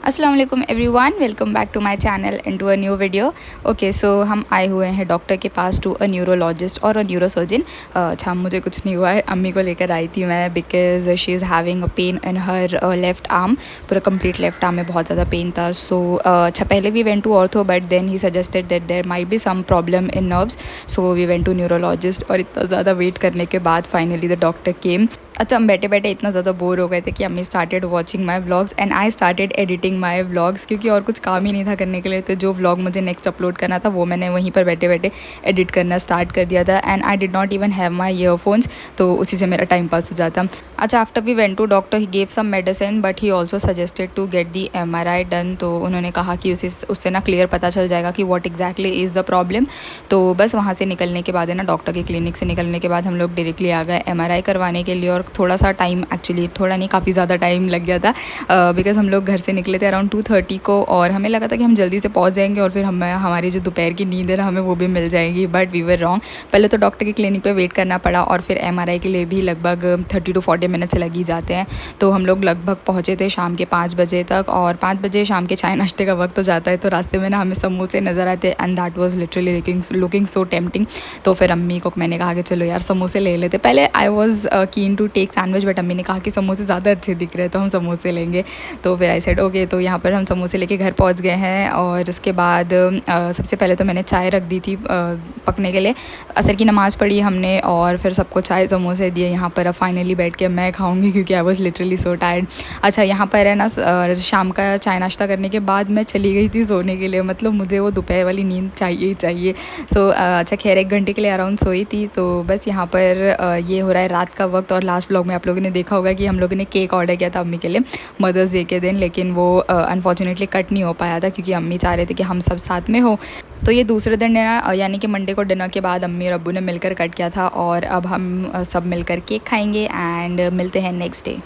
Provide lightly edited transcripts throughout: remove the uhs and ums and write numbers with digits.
अस्सलाम वालेकुम everyone, welcome back to my channel and to a new video. Okay, so हम आए हुए हैं डॉक्टर के पास टू अ न्यूरोलॉजिस्ट और अ न्यूरोसर्जन। अच्छा, मुझे कुछ नहीं हुआ है, अम्मी को लेकर आई थी मैं because she is having a pain in her left arm. पूरा कंप्लीट लेफ्ट आर्म में बहुत ज़्यादा पेन था। सो अच्छा, पहले we went to ortho but then he suggested that there might be some problem in nerves. So we went to neurologist और इतना ज़्यादा वेट करने के बाद फाइनली द डॉक्टर केम। अच्छा, हम बैठे बैठे इतना ज़्यादा बोर हो गए थे कि अम्मी started watching my vlogs and I started editing my vlogs, क्योंकि और कुछ काम ही नहीं था करने के लिए। तो जो व्लॉग मुझे नेक्स्ट अपलोड करना था वो मैंने वहीं पर बैठे बैठे एडिट करना स्टार्ट कर दिया था। And I did not even have my earphones, तो उसी से मेरा टाइम पास हो जाता। अच्छा, after we went to doctor he gave some medicine but he also suggested to get the MRI done. तो उन्होंने कहा कि उससे ना क्लियर पता चल जाएगा कि what exactly is the problem. तो बस वहाँ से निकलने के बाद है ना, डॉक्टर के क्लिनिक से निकलने के बाद हम लोग डायरेक्टली आ गए MRI करवाने के लिए। और थोड़ा सा टाइम, एक्चुअली थोड़ा नहीं काफ़ी ज़्यादा टाइम लग गया था बिकॉज़ हम लोग घर से निकले थे अराउंड 2:30 को और हमें लगा था कि हम जल्दी से पहुंच जाएंगे और फिर हमारी जो दोपहर की नींद है ना, हमें वो भी मिल जाएगी। But we were wrong. पहले तो डॉक्टर के क्लिनिक पे वेट करना पड़ा और फिर MRI के लिए भी लगभग 30 to 40 मिनट्स लग ही जाते हैं। तो हम लोग लगभग पहुँचे थे शाम के 5 बजे तक, और 5 बजे शाम के चाय नाश्ते का वक्त हो जाता है। तो रास्ते में ना हमें समोसे नज़र आते and that was literally looking so tempting. तो फिर अम्मी को मैंने कहा कि चलो यार समोसे ले लेते। पहले I was keen to take sandwich but अम्मी ने कहा कि समोसे ज़्यादा अच्छे दिख रहे हैं तो हम समोसे लेंगे। तो फिर आई सेड ओके। तो यहाँ पर हम समोसे लेके घर पहुँच गए हैं और उसके बाद सबसे पहले तो मैंने चाय रख दी थी पकने के लिए। असर की नमाज़ पढ़ी हमने और फिर सबको चाय समोसे दिए। यहाँ पर अब फाइनली बैठ के मैं खाऊंगी क्योंकि I was literally so tired. अच्छा, यहाँ पर है ना शाम का चाय नाश्ता करने के बाद मैं चली गई थी सोने के लिए। मतलब मुझे वो दोपहर वाली नींद चाहिए ही चाहिए। सो अच्छा, खैर 1 घंटे के लिए अराउंड सोई थी। तो बस यहाँ पर ये हो रहा है रात का वक्त। और लास्ट व्लॉग में आप लोगों ने देखा होगा कि हम लोगों ने केक ऑर्डर किया था अम्मी के लिए मदर्स डे के दिन, लेकिन वो अनफॉर्चुनेटली कट नहीं हो पाया था क्योंकि अम्मी चाह रहे थे कि हम सब साथ में हो। तो ये दूसरे दिन है ना, यानी कि मंडे को डिनर के बाद अम्मी और अब्बू ने मिलकर कट किया था और अब हम सब मिलकर केक खाएंगे एंड मिलते हैं next day.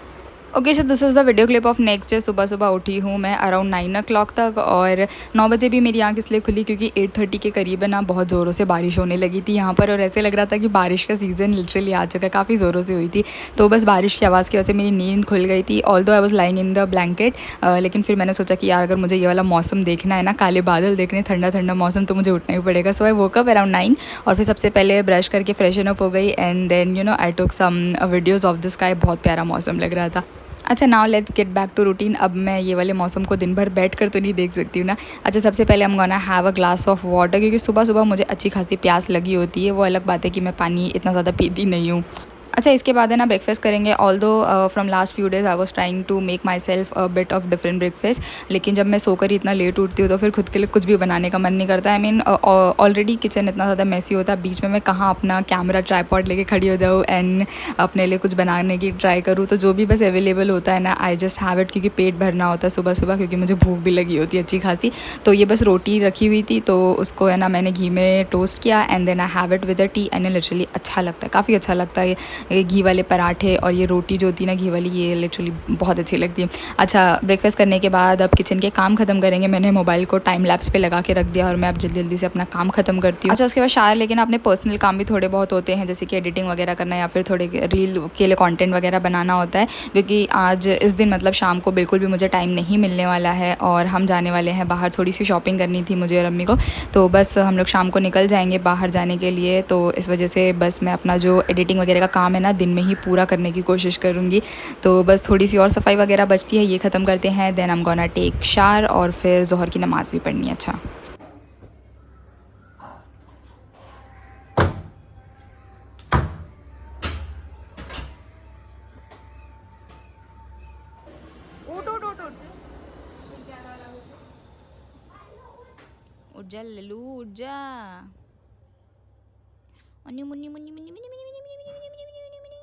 Okay, so this is the video clip of next day. सुबह सुबह उठी हूँ मैं अराउंड 9 o'clock तक और 9 बजे भी मेरी आँख इसलिए खुली क्योंकि 8:30 के करीब है ना बहुत ज़ोरों से बारिश होने लगी थी यहाँ पर। और ऐसे लग रहा था कि बारिश का सीज़न लिटरली आ चुका है, काफ़ी ज़ोरों से हुई थी। तो बस बारिश की आवाज़ की वजह से मेरी नींद खुल गई थी, although I was lying in the blanket. लेकिन फिर मैंने सोचा कि यार अगर मुझे ये वाला मौसम देखना है ना, काले बादल देखने, ठंडा ठंडा मौसम, तो मुझे उठना ही पड़ेगा। सो आई वोक अप अराउंड 9 और फिर सबसे पहले ब्रश करके फ्रेशन अप हो गई and then I took some videos of this sky. बहुत प्यारा मौसम लग रहा था। अच्छा, now let's get back to routine. अब मैं ये वाले मौसम को दिन भर बैठ कर तो नहीं देख सकती हूँ ना। अच्छा, सबसे पहले हम gonna have a glass of water क्योंकि सुबह सुबह मुझे अच्छी खासी प्यास लगी होती है। वो अलग बात है कि मैं पानी इतना ज़्यादा पीती नहीं हूँ। अच्छा, इसके बाद है ना ब्रेकफास्ट करेंगे। Although from last few days I was trying to make my self a bit of different breakfast, लेकिन जब मैं सोकर ही इतना लेट उठती हूँ तो फिर खुद के लिए कुछ भी बनाने का मन नहीं करता। आई मीन ऑलरेडी किचन इतना ज़्यादा मैसी होता है, बीच में मैं कहाँ अपना कैमरा ट्राईपॉड लेके खड़ी हो जाऊँ एंड अपने लिए कुछ बनाने की ट्राई करूँ। तो जो भी बस अवेलेबल होता है ना, आई जस्ट हैव इट, क्योंकि पेट भरना होता है सुबह सुबह, क्योंकि मुझे भूख भी लगी होती है अच्छी खासी। तो ये बस रोटी रखी हुई थी तो उसको है ना मैंने घी में टोस्ट किया and then I have it with a tea and literally अच्छा लगता है, काफ़ी अच्छा लगता है। ये घी वाले पराठे और ये रोटी जो होती है ना घी वाली, ये लिटरली बहुत अच्छी लगती है। अच्छा, ब्रेकफास्ट करने के बाद अब किचन के काम खत्म करेंगे। मैंने मोबाइल को टाइम लैप्स पे लगा के रख दिया और मैं अब जल्दी जल्दी से अपना काम खत्म करती हूँ। अच्छा, उसके बाद शायर, लेकिन अपने पर्सनल काम भी थोड़े बहुत होते हैं जैसे कि एडिटिंग वगैरह करना या फिर थोड़े रील के लिए कंटेंट वगैरह बनाना होता है, क्योंकि आज इस दिन मतलब शाम को बिल्कुल भी मुझे टाइम नहीं मिलने वाला है और हम जाने वाले हैं बाहर। थोड़ी सी शॉपिंग करनी थी मुझे और अम्मी को, तो बस हम लोग शाम को निकल जाएंगे बाहर जाने के लिए। तो इस वजह से बस मैं अपना जो एडिटिंग वगैरह का काम है ना दिन में ही पूरा करने की कोशिश करूँगी। तो बस थोड़ी सी और सफाई वगैरह बचती है, ये ख़त्म करते हैं, then I am gonna take shower और फिर ज़ोहर की नमाज़ भी पढ़नी है। अच्छा, उठ उठ उठ उठ उठ जा लल्लू, उठ जा। मुन्नी मुन्नी मुन्नी मुन्नी मुन्नी मुन्नी मुन्नी मुन्नी मुन्नी मुन्नी मुन्नी मुन्नी।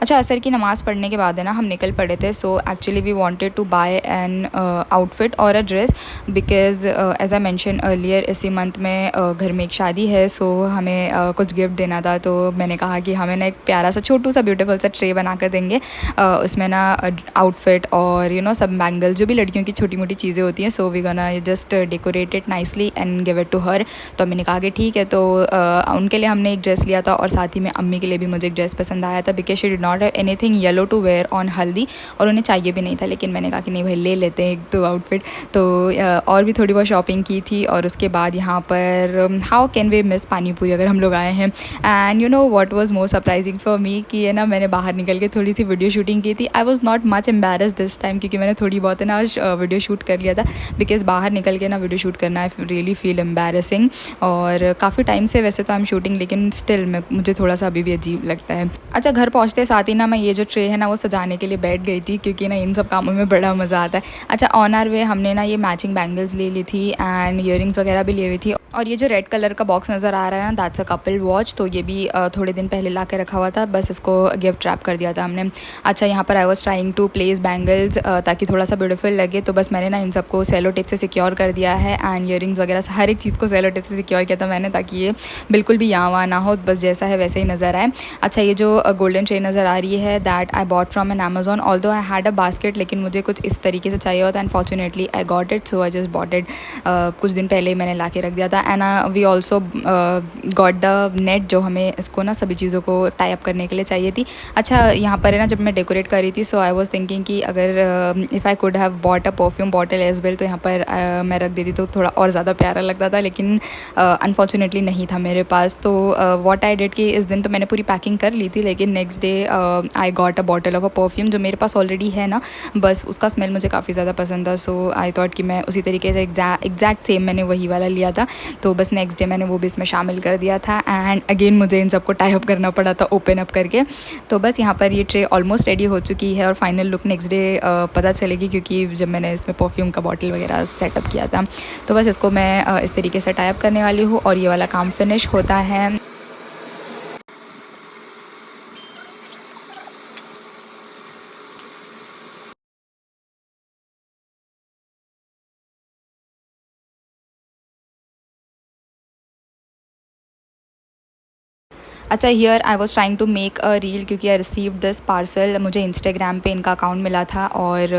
अच्छा, असर की नमाज़ पढ़ने के बाद है ना हम निकल पड़े थे। So actually we wanted to buy an outfit और a dress because as I mention earlier इसी मंथ में घर में एक शादी है। सो हमें कुछ गिफ्ट देना था, तो मैंने कहा कि हमें ना एक प्यारा सा छोटू सा ब्यूटीफुल सा ट्रे बना कर देंगे, उसमें ना आउटफिट और सब बैंगल्स जो भी लड़कियों की छोटी मोटी चीज़ें होती हैं। So we gonna just decorate it nicely and give it to her. तो मैंने कहा कि ठीक है। तो उनके लिए हमने एक ड्रेस लिया था और साथ ही में अम्मी के लिए भी मुझे एक ड्रेस पसंद आया था because she did not have anything yellow to wear on haldi, और उन्हें चाहिए भी नहीं था, लेकिन मैंने कहा कि नहीं भाई ले लेते हैं एक दो आउटफिट। तो और भी थोड़ी बहुत शॉपिंग की थी और उसके बाद यहाँ पर हाउ कैन वी मिस पानी पूरी अगर हम लोग आए हैं। And what was more surprising for me कि है ना मैंने बाहर निकल के थोड़ी सी वीडियो शूटिंग की थी। I was not much embarrassed this time क्योंकि मैंने थोड़ी बहुत है ना वीडियो शूट कर लिया था, बिकॉज़ बाहर निकल के ना वीडियो शूट करना आई रियली फील एम्बेरसिंग। और काफ़ी टाइम से वैसे तो आई एम शूटिंग, लेकिन स्टिल मुझे थोड़ा सा अभी भी अजीब लगता है। अच्छा, घर पहुँचते साथ ही ना मैं ये जो ट्रे है ना वो सजाने के लिए बैठ गई थी क्योंकि ना इन सब कामों में बड़ा मज़ा आता है। अच्छा, ऑन आवर वे हमने ना ये मैचिंग बैंगल्स ले ली थी एंड ईयरिंग्स वगैरह भी ली हुई थी। और ये जो रेड कलर का बॉक्स नज़र आ रहा है ना, दैट्स अ कपल वॉच। तो ये भी थोड़े दिन पहले ला के रखा हुआ था, बस इसको गिफ्ट रैप कर दिया था हमने। अच्छा, यहाँ पर I was trying to place bangles ताकि थोड़ा सा ब्यूटीफुल लगे, तो बस मैंने ना इन सबको सेलो टेप से सिक्योर कर दिया है एंड ईयरिंग्स वगैरह हर एक चीज़ को सेलो टेप से सिक्योर किया था मैंने, ताकि ये बिल्कुल भी यहाँ वहाँ ना हो, बस जैसा है वैसे ही नज़र आए। अच्छा, ये जो गोल्डन ट्रे नज़र आ रही है that I bought from an Amazon, although I had a basket, लेकिन मुझे कुछ इस तरीके से चाहिए होता है, unfortunately I got it, so I just bought it. कुछ दिन पहले मैंने ला के रख दिया था। And we also got the net जो हमें इसको ना सभी चीज़ों को टाई अप करने के लिए चाहिए थी। अच्छा, यहाँ पर है ना जब मैं डेकोरेट कर रही थी, सो आई वाज थिंकिंग कि अगर if I could have bought a perfume bottle as well, तो यहाँ पर मैं रख देती तो थोड़ा और ज़्यादा प्यारा लगता था, लेकिन अनफॉर्चुनेटली नहीं था मेरे पास। तो व्हाट आई डिड कि इस दिन तो मैंने पूरी पैकिंग कर ली थी, लेकिन next day I got a bottle of a perfume जो मेरे पास ऑलरेडी है ना, बस उसका स्मेल मुझे काफ़ी ज़्यादा पसंद था। सो आई थॉट कि मैं उसी तरीके से एग्जैक्ट सेम मैंने वही वाला लिया था, तो बस नेक्स्ट डे मैंने वो भी इसमें शामिल कर दिया था। एंड अगेन मुझे इन सबको टाई अप करना पड़ा था ओपन अप करके। तो बस यहाँ पर ये ट्रे ऑलमोस्ट रेडी हो चुकी है और फाइनल लुक नेक्स्ट डे पता चलेगी, क्योंकि जब मैंने इसमें परफ्यूम का बॉटल वगैरह सेटअप किया था। तो बस इसको मैं इस तरीके से टाई अप करने वाली हूँ और ये वाला काम फिनिश होता है। अच्छा, here I was trying to make a reel क्योंकि आई रिसीव्ड दिस पार्सल, मुझे इंस्टाग्राम पे इनका अकाउंट मिला था और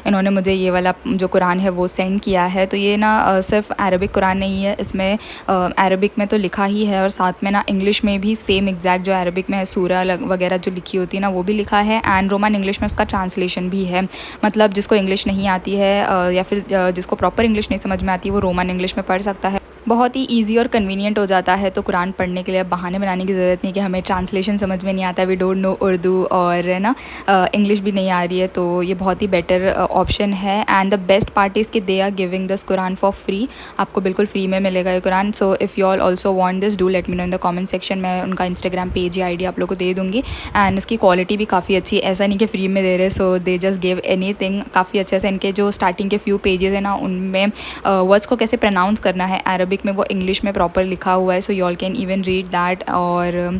इन्होंने मुझे ये वाला जो कुरान है वो सेंड किया है। तो ये ना सिर्फ अरबिक कुरान नहीं है, इसमें अरबिक में तो लिखा ही है और साथ में ना इंग्लिश में भी सेम एग्जैक्ट जो अरबिक में सूरा वगैरह जो लिखी होती है ना वो भी लिखा है, एंड रोमन इंग्लिश में उसका ट्रांसलेशन भी है। मतलब जिसको इंग्लिश नहीं आती है या फिर जिसको प्रॉपर इंग्लिश नहीं समझ में आती है वो रोमन इंग्लिश में पढ़ सकता है। बहुत ही ईजी और कन्वीनियंट हो जाता है। तो कुरान पढ़ने के लिए अब बहाने बनाने की ज़रूरत नहीं कि हमें ट्रांसलेशन समझ में नहीं आता, वी डोंट नो उर्दू और है ना इंग्लिश भी नहीं आ रही है, तो ये बहुत ही बेटर ऑप्शन है। And the best part is कि they are giving this Quran for free, आपको बिल्कुल फ्री में मिलेगा ये Quran. So if you all also want this, do let me know in the comment section. मैं उनका इंस्टाग्राम पेज या आईडी आप लोग को दे दूँगी। एंड इसकी क्वालिटी भी काफ़ी अच्छी है, ऐसा नहीं कि फ्री में दे रहे, सो दे जस्ट गिव एनीथिंग। काफ़ी अच्छे से इनके जो स्टार्टिंग के फ्यू पेजेस है ना उनमें वर्ड्स को कैसे प्रोनाउंस करना है अरबिक में वो इंग्लिश में प्रॉपर लिखा हुआ है, so you all can even read that और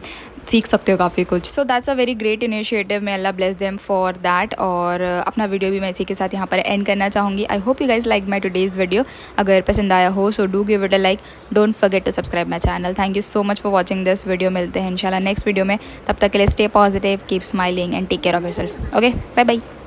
सीख सकते हो काफ़ी कुछ। So that's a very great initiative, मैं अल्लाह ब्लेस देम फॉर दैट। और अपना वीडियो भी मैं इसी के साथ यहाँ पर एंड करना चाहूँगी। I hope you guys like my today's video. अगर पसंद आया हो so do give it a like, don't forget to subscribe my channel. Thank you so much for watching this video. मिलते हैं इंशाल्लाह नेक्स्ट वीडियो में, तब तक के लिए stay positive, keep smiling and take care of yourself. Okay, bye bye.